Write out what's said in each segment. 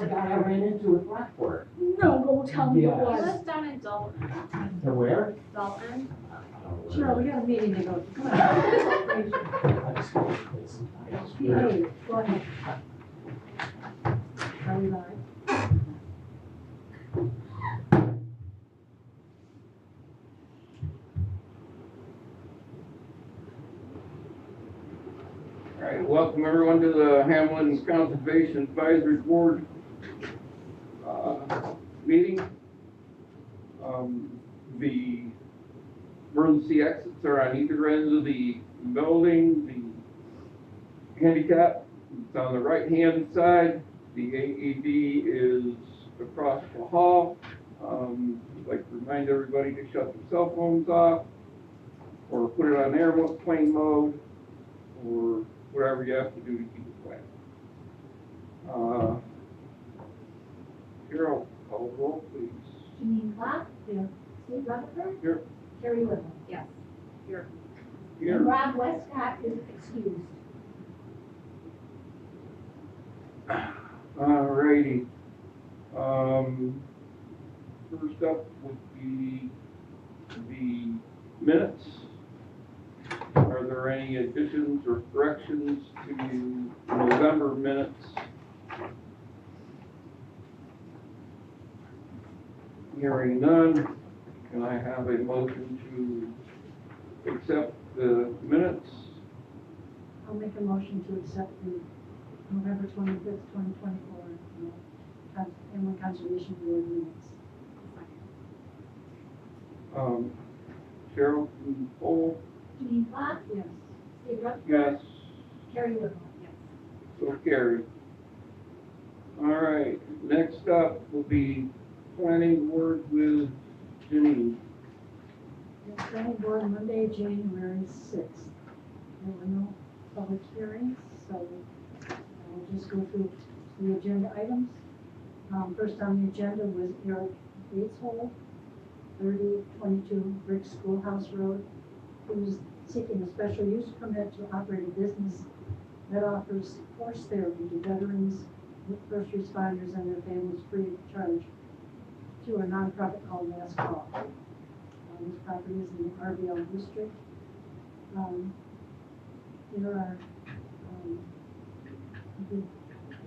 the guy I ran into with Rockport. No, go tell me it Yes. He was. lives down in Dalton. And where? Dalton. Cheryl, we got a meeting to go to. Come on. I just want to play some titles. Behave, go ahead. Are we live? All right, welcome everyone to the Hamlin Conservation Advisory Board meeting. The emergency exits are on either end of the building. The handicap is on the right-hand side. The AED is across the hall. I'd like to remind everybody to shut their cell phones off or put it on airplane mode or whatever you have to do to keep it quiet. Cheryl, call the roll, please. Janine Clark. Here. Steve Rutherford. Here. Carrie Whittle. Yes. Here. And Here. Rob Westcott is excused. Alrighty. First up would be the minutes. Are there any additions or corrections to November minutes? Hearing none, can I have a motion to accept the minutes? I'll make a motion to accept the November 25th, 2024, Hamlin Conservation Board minutes. Cheryl, poll? Janine Clark. Yes. Steve Rutherford. Yes. Carrie Whittle. So carried. All right, next up will be planning board with Janine. The planning board Monday, January 6th. There were no public hearings, so I'll just go through the agenda items. First on the agenda was Eric Bateshold, 3022 Brick Schoolhouse Road, who's seeking a special use permit to operate a business that offers horse therapy to veterans, first responders, and their families free of charge through a nonprofit called Last Call. This property is in the RBL district. The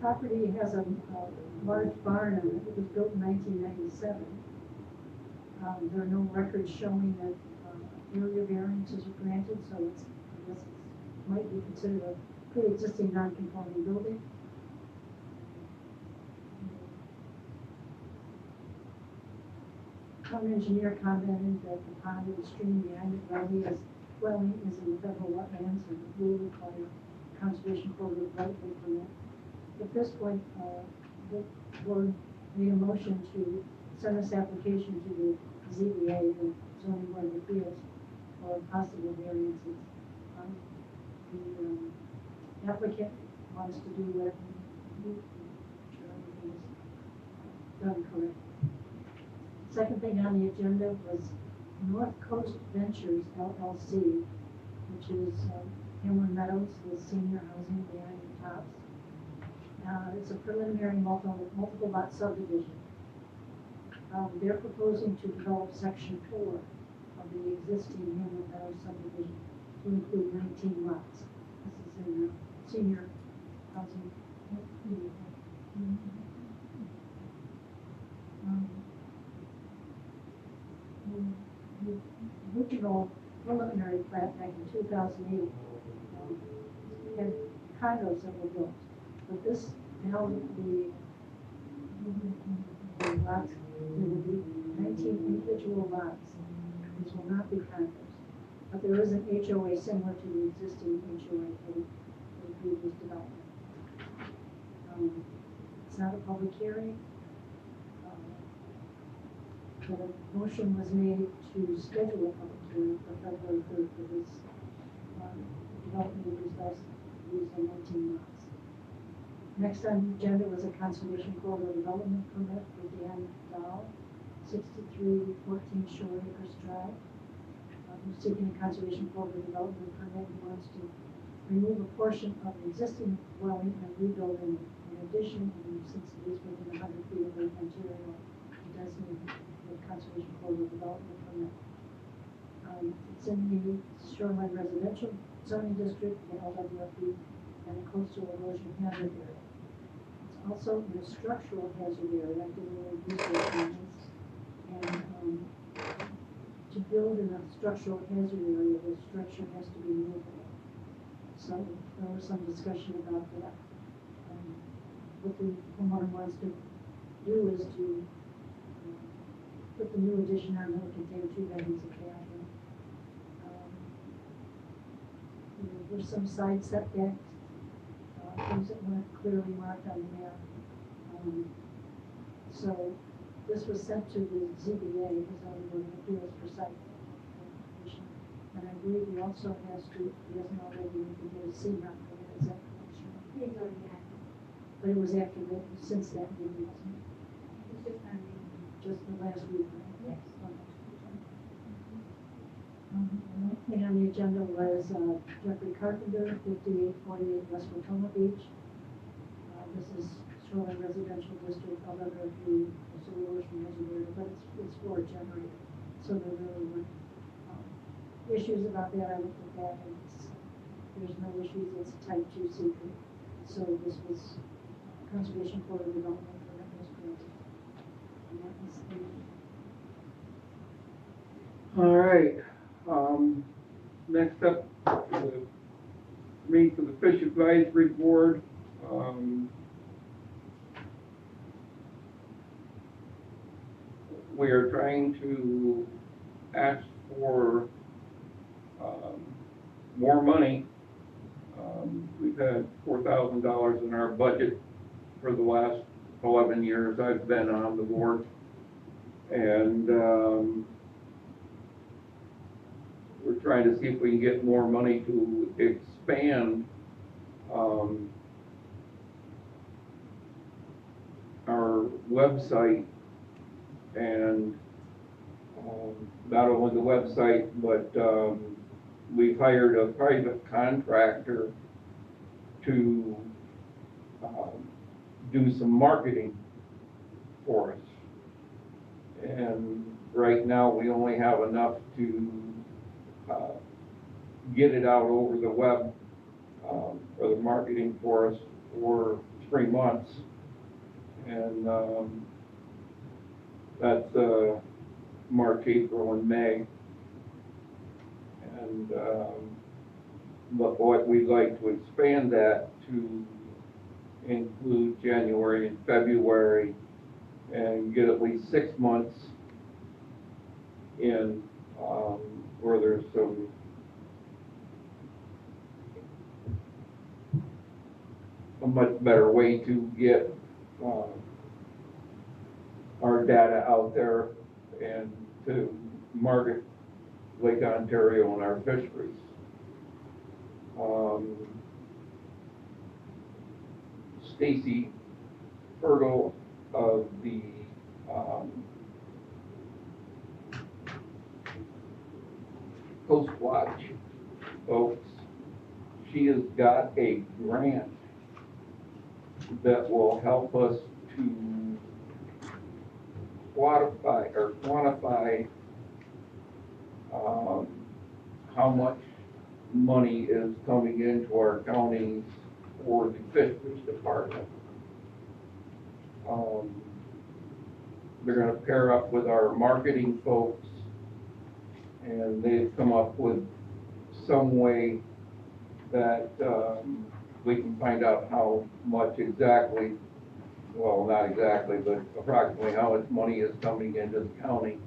property has a large barn on it. It was built in 1997. There are no records showing that area variances are granted, so it's, I guess it might be considered a pre-existing non-conforming building. Town engineer commented that the pond and stream behind the dwelling is in the federal wetlands and will require conservation corridor right-of-way permit. At this point, the board made a motion to send this application to the ZBA, the zoning board of appeals, for possible variances. The applicant wants to do what everything is done correctly. Second thing on the agenda was North Coast Ventures LLC, which is Hamlin Meadows, the senior housing behind the tops. It's a preliminary multiple lot subdivision. They're proposing to develop section 4 of the existing Hamlin Meadows subdivision to include 19 lots. This is in senior housing. The original preliminary plat back in 2008 had condos that were built, but this now the lots, there will be 19 individual lots. These will not be condos, but there is an HOA similar to the existing HOA for the previous development. It's not a public hearing. The motion was made to schedule a public hearing for February 3rd for this development of these last, these 19 lots. Next on the agenda was a conservation corridor development permit for Dan Dahl, 6314 Shore Acres Drive. Who's seeking a conservation corridor development permit. He wants to remove a portion of the existing dwelling and rebuild in In addition, and since it is within 100 feet of Lake Ontario, it does need the Conservation Corridor Development Permit. It's in the shoreline residential zoning district, the LWFD, and a coastal erosion hazard area. It's also in a structural hazard area. I did a little research on this. And to build in a structural hazard area, the structure has to be movable. So there was some discussion about that. What the homeowner wants to do is to put the new addition on, it'll contain 2 bedrooms and bathroom. There's some side setbacks, things that weren't clearly marked on the map. So this was sent to the ZBA, the zoning board of appeals for site application. And I believe he also has to, he hasn't already, we can get a CMAP for that, is that correct? He's already had it. But it was after that, since that meeting, wasn't it? It's just on the, Just the last week, right? yes. Another thing on the agenda was Jeffrey Carpenter, 5848 West Watoma Beach. This is shoreline residential district, LWFD, so we wish from engineer, but it's for a generator. So there really weren't issues about that. I looked at that and there's no issues. It's type 2 secret. So this was Conservation Corridor Development Permit was granted. And that was the All right, next up, me for the Fish Advisory Board. We are trying to ask for more money. We've had $4,000 in our budget for the last 11 years I've been on the board. And we're trying to see if we can get more money to expand our website, and not only the website, but we've hired a private contractor to do some marketing for us. And right now we only have enough to get it out over the web for the marketing for us for 3 months. And that's March, April, and May. And but what we'd like to expand that to include January and February, and get at least 6 months in where there's some a much better way to get our data out there and to market Lake Ontario and our fisheries. Stacy Fergal of the Coast Watch folks, she has got a grant that will help us to quantify how much money is coming into our counties for the fisheries department. They're going to pair up with our marketing folks, and they've come up with some way that we can find out how much exactly, well, not exactly, but approximately how much money is coming into the county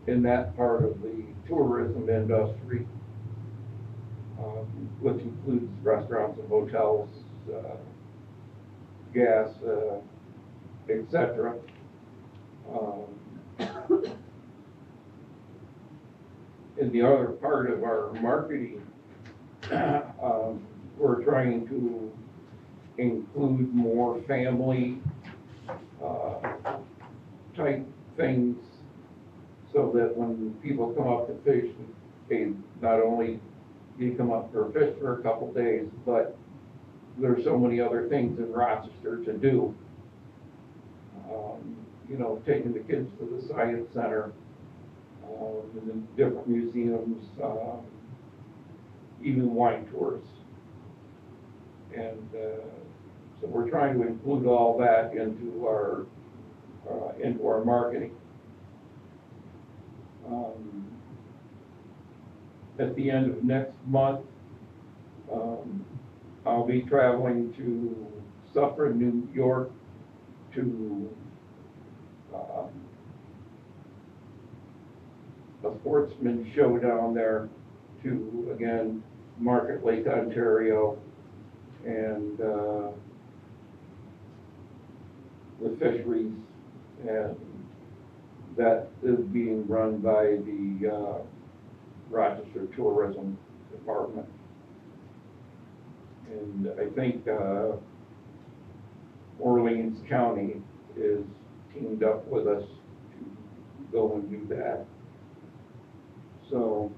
in that part of the tourism industry, which includes restaurants and hotels, gas, etc. In the other part of our marketing, we're trying to include more family type things, so that when people come up to fish, they not only you come up for a fish for a couple days, but there's so many other things in Rochester to do. You know, taking the kids to the science center, and then different museums, even wine tours. And so we're trying to include all that into our marketing. At the end of next month, I'll be traveling to Suffern, New York, to a sportsman show down there, to again market Lake Ontario and the fisheries, and that is being run by the Rochester Tourism Department. And I think Orleans County is teamed up with us to go and do that. So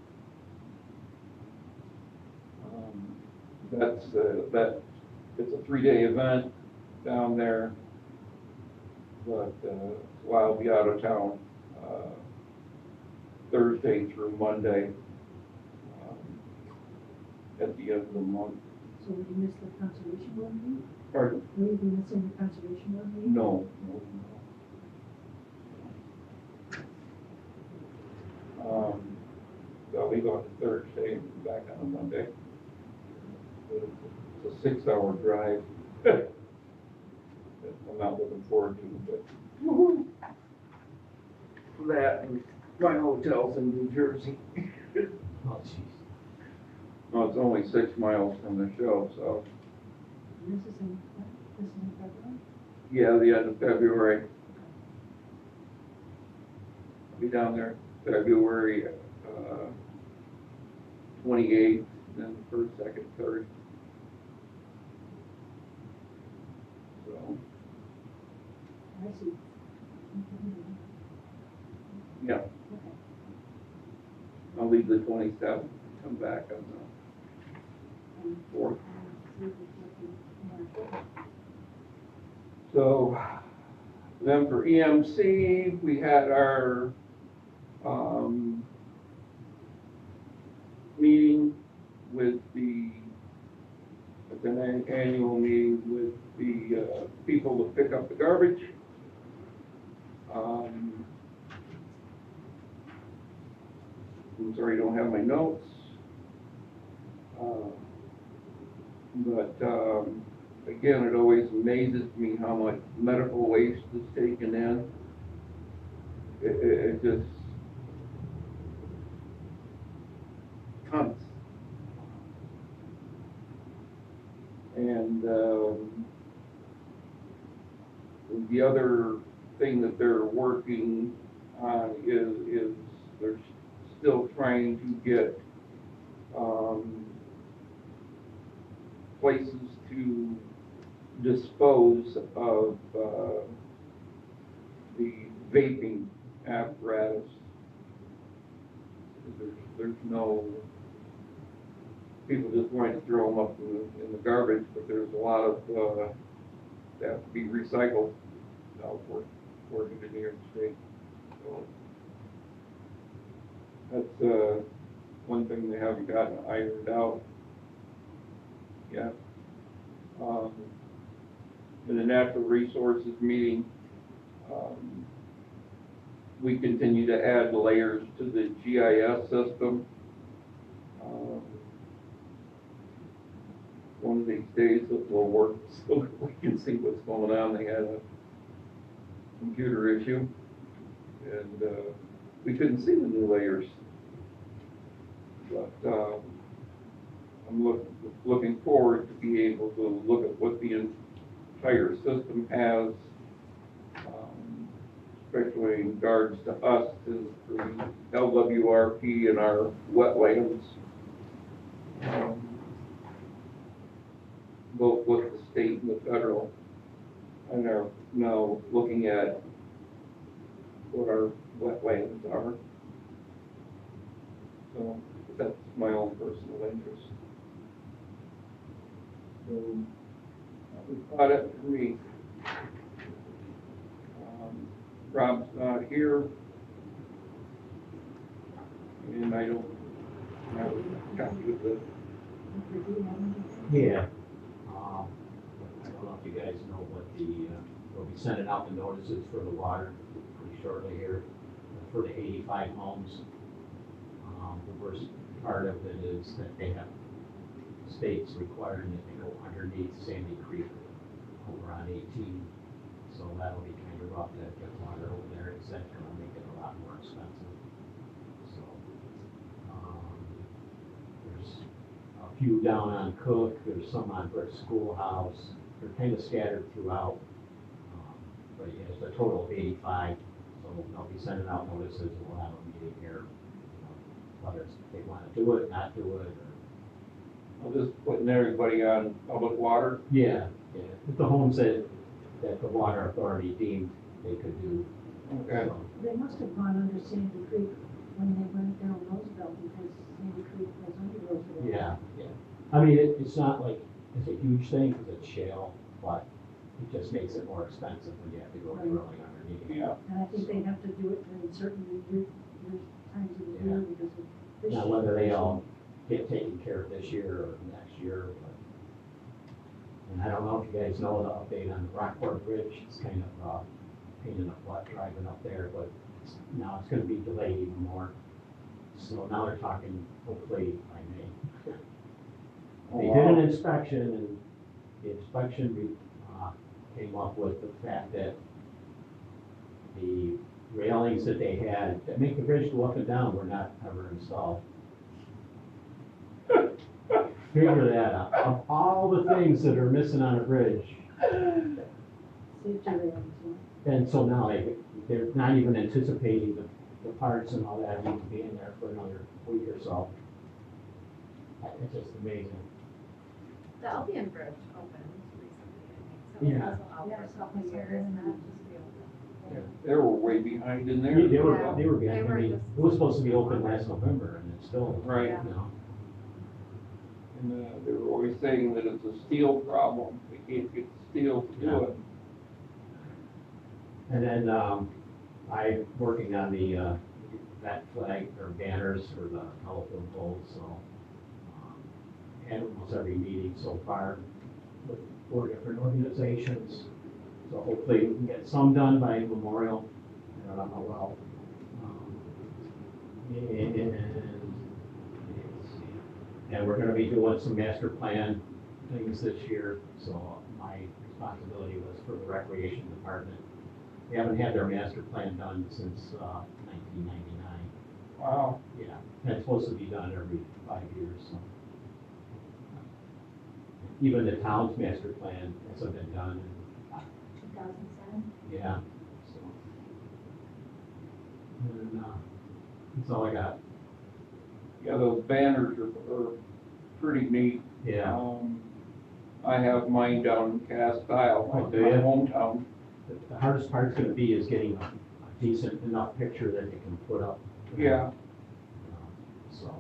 that's it's a 3-day event down there, but so I'll be out of town Thursday through Monday at the end of the month. So will you miss the conservation board meeting? Pardon? Will you be missing the conservation board meeting? No. So I'll leave on Thursday and be back on Monday. It's a 6-hour drive. that I'm not looking forward to, but that and my hotel's in New Jersey. Oh, jeez. Well, it's only 6 miles from the show, so This is in February? yeah, the end of February. I'll be down there February 28th, then 1st, 2nd, 3rd. So, I see. yeah, Okay. I'll leave the 27th, come back on the 4th. So then for EMC, we had our meeting with an annual meeting with the people to pick up the garbage. I'm sorry, I don't have my notes. But again, it always amazes me how much medical waste is taken in. It just tons. And the other thing that they're working on is they're still trying to get places to dispose of the vaping apparatus. There's no, people just want to throw them up in the garbage, but there's a lot of that have to be recycled out working in New York State. So that's one thing they haven't gotten ironed out yet. In the natural resources meeting, we continue to add layers to the GIS system. One of these days it will work so that we can see what's going on. They had a computer issue and we couldn't see the new layers. But I'm looking forward to be able to look at what the entire system has, especially in regards to us, to the LWRP and our wetlands, both with the state and the federal, and are now looking at what our wetlands are. So that's my own personal interest. So about it for me. Rob's not here. And I don't have a copy of the, Yeah. I don't know if you guys know, but we'll be sending out the notices for the water pretty shortly here for the 85 homes. The worst part of it is that they have states requiring that they go underneath Sandy Creek over on 18. So that'll be kind of rough to get water over there. It's that's gonna make it a lot more expensive. So, there's a few down on Cook, there's some on Brick Schoolhouse. They're kind of scattered throughout. But yeah, it's a total of 85. So they'll be sending out notices and we'll have a meeting here. Whether it's, they want to do it, not do it, or. I'm just putting everybody on public water. Yeah, yeah. If the homes that the water authority deemed they could do. Okay. So, They must have gone under Sandy Creek when they went down Roosevelt, because Sandy Creek was under Roosevelt. yeah, yeah. I mean, it's not like, it's a huge thing because it's shale, but it just makes it more expensive when you have to go Right. drilling underneath. Yeah. And I think they have to do it in certain times of the year because of fish. Now, whether they all get taken care of this year or next year, but. And I don't know if you guys know the update on the Rockport Bridge. It's kind of pain in the butt driving up there, but now it's gonna be delayed even more. So now they're talking hopefully by May. They did an inspection and the inspection came up with the fact that the railings that they had that make the bridge go up and down were not ever installed. Figure that out. Of all the things that are missing on a bridge, Safety railings, yeah. and so now they're not even anticipating the parts and all that even being there for another week or so. It's just amazing. The Albion Bridge opened recently, I think. So Yeah. it's also out for a couple of years, and that just reopened. They were way behind in there. They were Yeah. behind. They I were mean, just- it was supposed to be open last November and it's still, Right. you know. And they were always saying that it's a steel problem. They can't get steel to do Yeah. it. And then, I'm working on the, that flag or banners for the telephone poles, so, had almost every meeting so far with 4 different organizations. So hopefully we can get some done by Memorial, I don't know how well. And, let's see. And we're gonna be doing some master plan things this year, so my responsibility was for the recreation department. They haven't had their master plan done since 1999. Wow. Yeah, and it's supposed to be done every 5 years, so. Even the town's master plan hasn't been done, and, 2007. yeah, so. And, that's all I got. Yeah, those banners are pretty neat. Yeah, I have mine down in Cast Isle, Oh, my do ya? hometown. the hardest part's gonna be is getting a decent enough picture that they can put up. Yeah, So,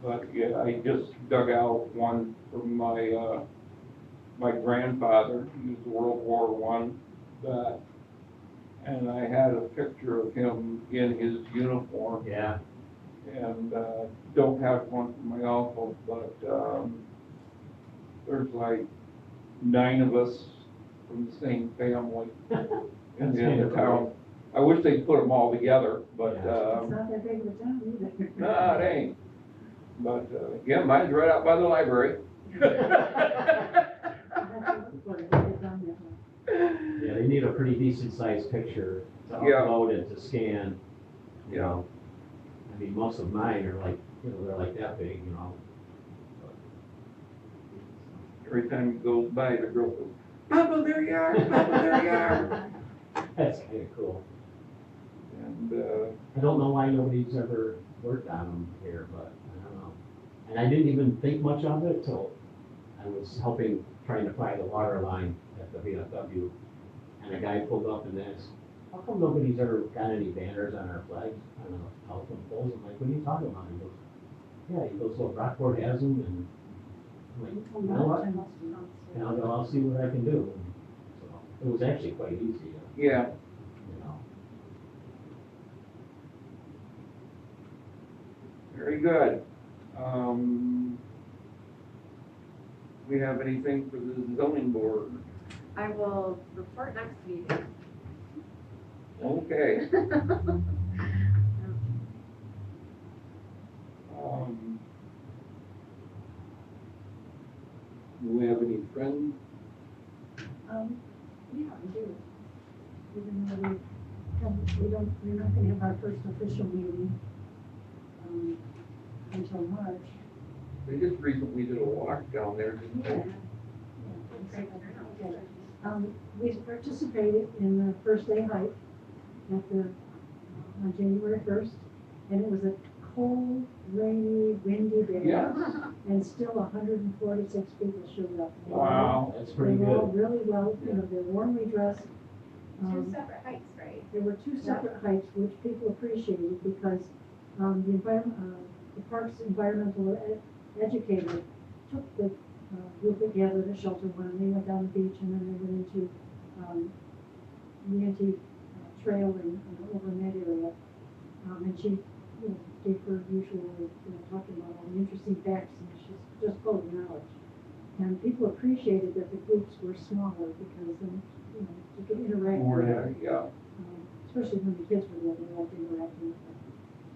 but yeah, I just dug out one from my, my grandfather. He was World War I vet. And I had a picture of him in his uniform. yeah, And don't have one for my uncle, but there's like 9 of us from the same family That's in kinda the town. I wish they'd put them all together, but Yeah. It's not that big of a town either. no, it ain't. But yeah, mine's right out by the library. yeah, they need a pretty decent sized picture to Yeah. upload and to scan, you Yeah. know. I mean, most of mine are like, you know, they're like that big, you know. Every time he goes by, the girl goes, Papa, there you are, Papa, there you are. That's kinda cool. And I don't know why nobody's ever worked on them here, but I don't know. And I didn't even think much of it till I was helping, trying to find the water line at the VFW. And a guy pulled up and asked, how come nobody's ever got any banners on our flags? I don't know, telephone poles. I'm like, what are you talking about? He goes, yeah, he goes, well, Rockport has them, and I'm like, you know what? and I'll see what I can do. So, it was actually quite easy, Yeah, you know. very good. We have anything for the zoning board? I will report next meeting. Okay. Um, Do we have any friends? Yeah, we do. Even though we're not gonna have our first official meeting, until March. They just recently did a walk down there, didn't Yeah. they? We participated in the first day hike at on January 1st, and it was a cold, rainy, windy day. Yes. And still 146 people showed up. Wow. That's pretty They were all good. really well, they're warmly dressed. Two separate hikes, right? There were two separate hikes which people appreciated because the park's environmental educator took the group that gathered at Shelter One, and they went down the beach, and then they went into the trail and over in that area. And she gave her usual, talking about all the interesting facts, and she's just full of knowledge. And people appreciated that the groups were smaller because then, you could interact More with there, them. yeah. Especially when the kids were there, they liked interacting with them.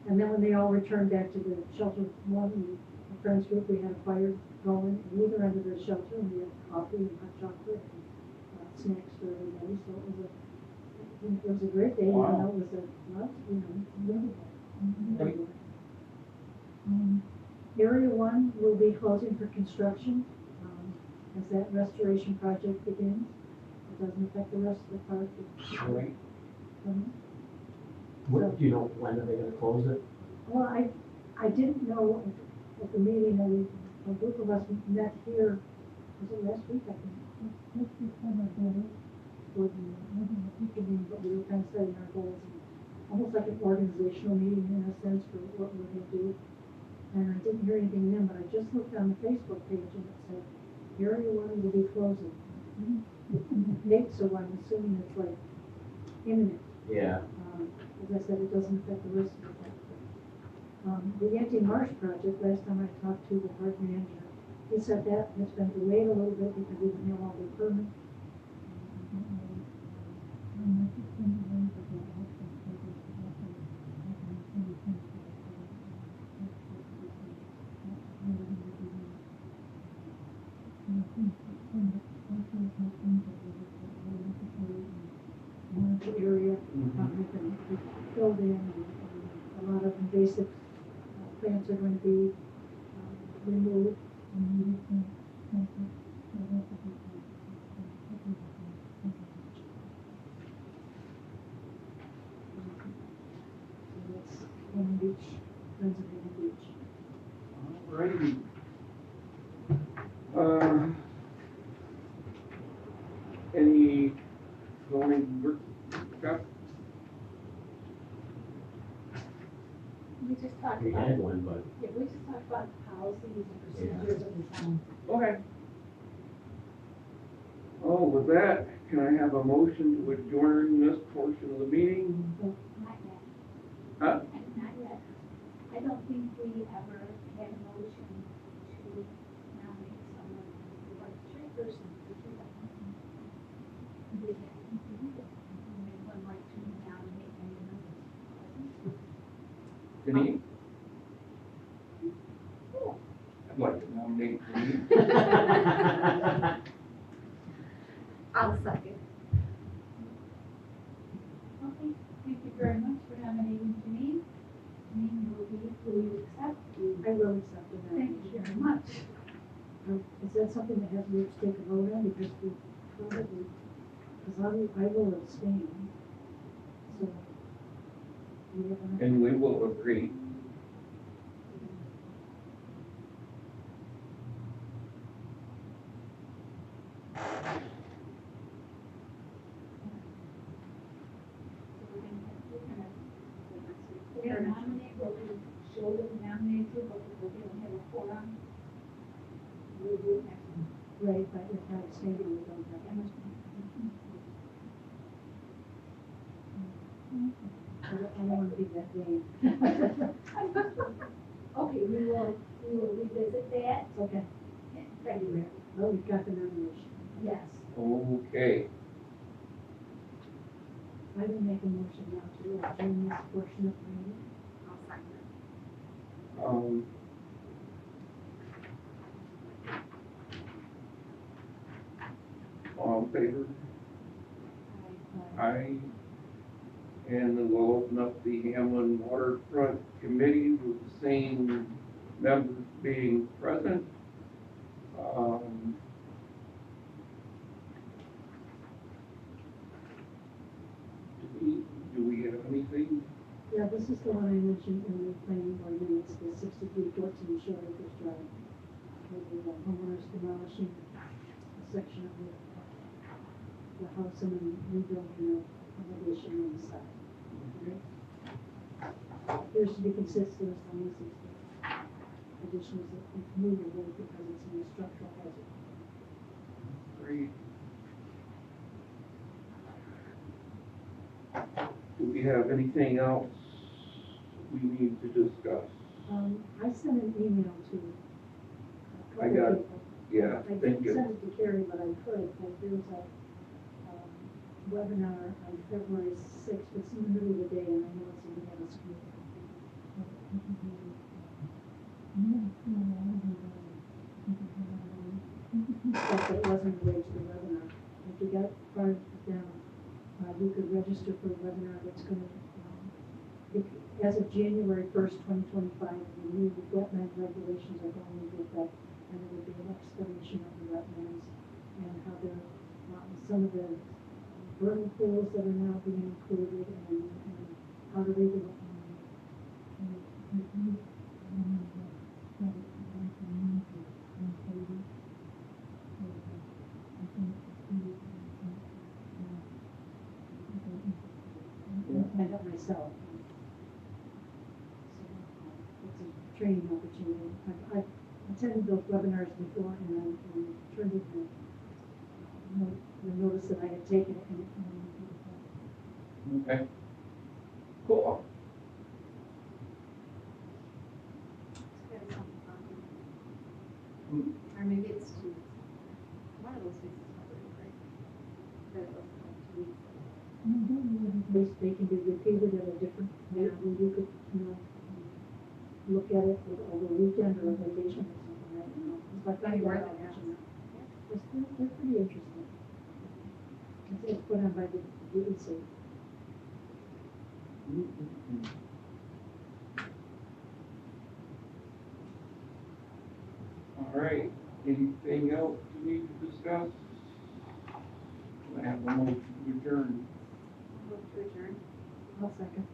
And then when they all returned back to the Shelter One, a friends group, we had a fire going at either end of the shelter, and we had coffee and hot chocolate and snacks for everybody. So it was a great day, even Wow. though it was miserable. Area One will be closing for construction as that restoration project begins. It doesn't affect the rest of the park. Right. What, do you know, when are they gonna close it? Well, I didn't know at the meeting, a group of us met here, was it last week, I think? For the teacher meeting, but we were kind of setting our goals, and almost like an organizational meeting in a sense for what we're gonna do. And I didn't hear anything then, but I just looked on the Facebook page and it said, Area One will be closing. Nate, so I'm assuming it's like imminent. Yeah. As I said, it doesn't affect the rest of the park. The Yenti Marsh project, last time I talked to the park manager, he said that has been delayed a little bit because we didn't have all the permits. The area has been filled in, and a lot of invasive plants are going to be removed. So that's Hammond Beach, Friends of Hammond Beach. Alrighty. Any zoning work, Scott? We just talked We about, had one, but yeah, we just talked about policies and procedures of the town. Okay. Oh, with that, can I have a motion to adjourn this portion of the meeting? Not yet. Huh? Not yet. I don't think we ever had a motion to nominate someone as the vice chairperson for 2019. We had, anyone like to nominate anyone? Denise? Oh, I'd like to nominate Denise. I'll second. okay, thank you very much for nominating Janine. Janine will you accept? I will accept it. Thank you very much. Is that something that has we have to take a vote on, because we probably, because I will abstain. So. we have enough- And we will agree. We're gonna nominate, but we show that we nominated you, but we're gonna have a forum. We'll do it next month. Right, but if I stay, we don't have. I don't want to be that vain. Okay, we will revisit that Okay, in February. well, we've got the nomination. Yes. Okay, I will make a motion now to adjourn this portion of the meeting. I'll second it. All in favor? Uh, Aye. And then we'll open up the Hamlin Waterfront Committee with the same members being present. Do we have anything? Yeah, this is the one I mentioned in the planning board minutes, the 6314 Short Acres Drive. Where the homeowners demolishing a section of the house and then rebuilding an addition on the side. Right? Appears to be consistent as long as it's the addition is movable because it's in a structural hazard. Great. Do we have anything else we need to discuss? I sent an email to a I couple got of it. people. Yeah, I thank didn't you. send it to Carrie, but I could, but there's a webinar on February 6th, it's in the middle of the day, and I know it's in the other school. But it wasn't related to the webinar. If you got far down, you could register for a webinar that's going to, as of January 1st, 2025, the new wetland regulations are going into effect, and there will be an explanation of the wetlands and how they're, some of the vernal pools that are now being included and how to read the I got myself. So it's a training opportunity. I've attended those webinars before and I turned in the notice that I had taken it and Okay. Cool. It's good, or maybe it's 2 weeks. One of those weeks is probably great. But it was like 2 weeks. they can be repeated at a different, Yeah. where you could, look at it over a weekend or a vacation or something, I don't know. But Maybe worth it, I'll yeah. let you know. They're pretty interesting. It's put on by the DEC. All right, anything else we need to discuss? I have a motion to adjourn. Move to adjourn. I'll second.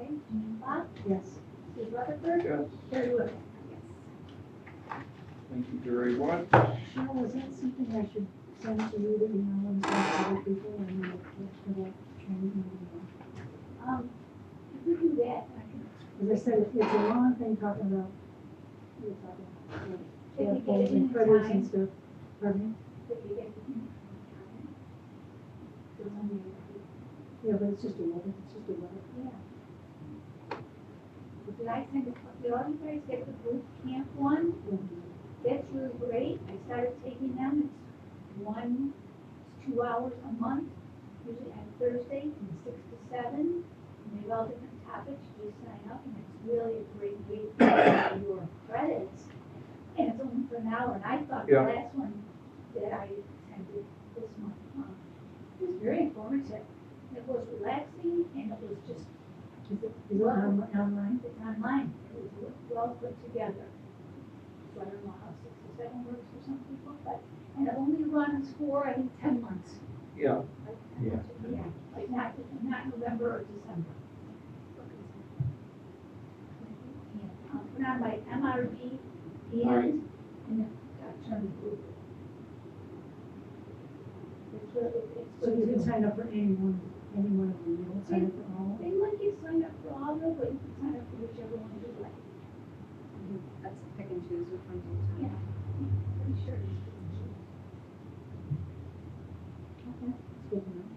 Okay, Bob, Yes. Steve Rutherford, Yes, Terry Wood. Yes. thank you very much. Cheryl, was that something I should send to you that you know and send to other people and for that training? If we do that, I can, As I said, it's a long thing talking about, you're talking about, If we get poles it in and critters time. and stuff. Pardon me? if you get it in time. It's only, Yeah, but it's just a letter, it's just a letter. yeah. Did I send it, did all you guys get the boot camp one? That's really great. I started taking them. It's 2 hours a month, usually on Thursday from 6 to 7. And they have all different topics. You just sign up and it's really a great way to get your credits. And it's only for an hour. And I thought the Yeah. last one that I attended this month, it was very informative. It was relaxing and it was just, Is it online? it's online. It was well put together. So I don't know how 6 to 7 works for some people, but, and it only runs for, I think, 10 months. Yeah, Yeah. Yeah, like not November or December. Put on by MRB Right. and it got turned blue. It's really, it's. So you can sign up for any one of them, you don't sign up for all? They let you sign up for all of it, but you can sign up for whichever one you like. That's pick and choose which ones you sign. Yeah. Pretty sure he's doing June. Okay, that's good to know.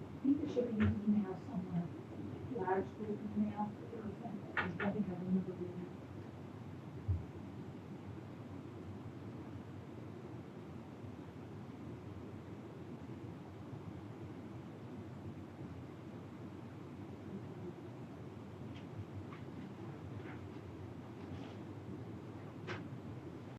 I think there should be an email somewhere, large group email that they send. I think I remember reading